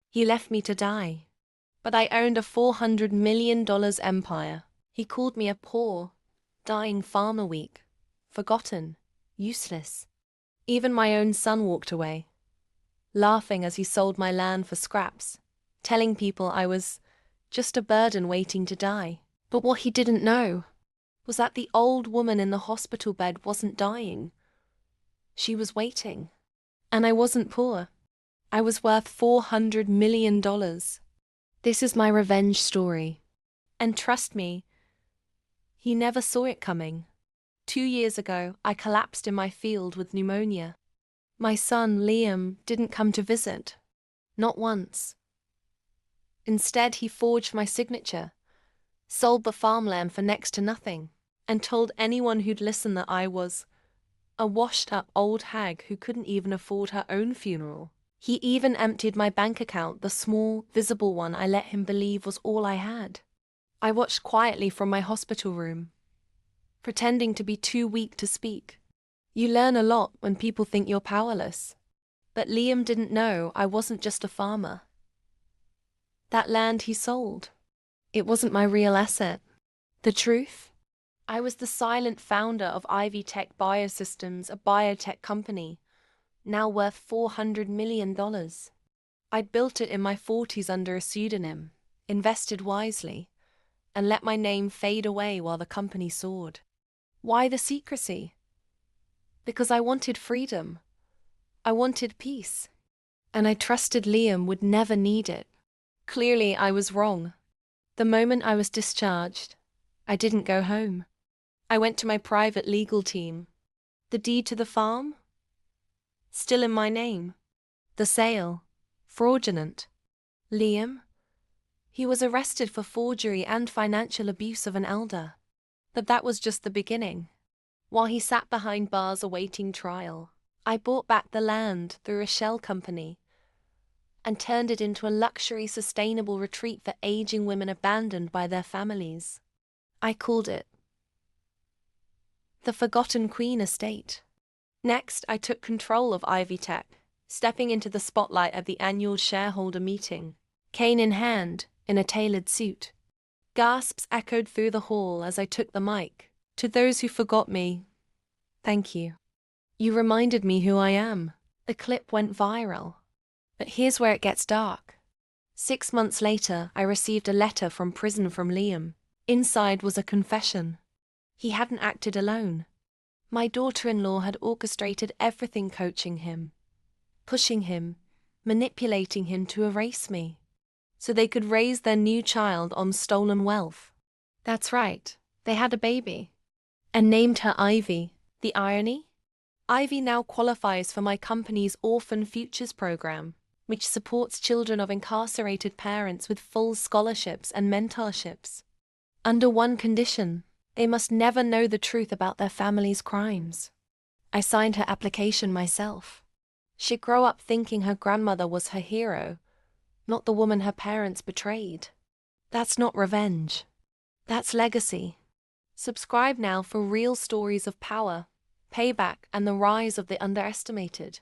He left me to die. But I owned a $400 million empire. He called me a poor, dying farmer weak, forgotten, useless. Even my own son walked away, laughing as he sold my land for scraps, telling people I was just a burden waiting to die. But what he didn't know was that the old woman in the hospital bed wasn't dying. She was waiting. And I wasn't poor. I was worth $400 million. This is my revenge story. And trust me, he never saw it coming. 2 years ago, I collapsed in my field with pneumonia. My son, Liam, didn't come to visit. Not once. Instead, he forged my signature, sold the farmland for next to nothing, and told anyone who'd listen that I was a washed-up old hag who couldn't even afford her own funeral. He even emptied my bank account, the small, visible one I let him believe was all I had. I watched quietly from my hospital room, pretending to be too weak to speak. You learn a lot when people think you're powerless. But Liam didn't know I wasn't just a farmer. That land he sold, it wasn't my real asset. The truth? I was the silent founder of Ivy Tech Biosystems, a biotech company, now worth $400 million. I'd built it in my 40s under a pseudonym, invested wisely, and let my name fade away while the company soared. Why the secrecy? Because I wanted freedom. I wanted peace. And I trusted Liam would never need it. Clearly, I was wrong. The moment I was discharged, I didn't go home. I went to my private legal team. The deed to the farm? Still in my name. The sale? Fraudulent. Liam? He was arrested for forgery and financial abuse of an elder. But that was just the beginning. While he sat behind bars awaiting trial, I bought back the land through a shell company and turned it into a luxury sustainable retreat for aging women abandoned by their families. I called it the Forgotten Queen Estate. Next, I took control of Ivy Tech, stepping into the spotlight at the annual shareholder meeting, cane in hand, in a tailored suit. Gasps echoed through the hall as I took the mic. To those who forgot me, thank you. You reminded me who I am. The clip went viral. But here's where it gets dark. 6 months later, I received a letter from prison from Liam. Inside was a confession. He hadn't acted alone. My daughter-in-law had orchestrated everything, coaching him, pushing him, manipulating him to erase me, so they could raise their new child on stolen wealth. That's right, they had a baby, and named her Ivy. The irony? Ivy now qualifies for my company's Orphan Futures program, which supports children of incarcerated parents with full scholarships and mentorships. Under one condition: they must never know the truth about their family's crimes. I signed her application myself. She'd grow up thinking her grandmother was her hero, not the woman her parents betrayed. That's not revenge. That's legacy. Subscribe now for real stories of power, payback, and the rise of the underestimated.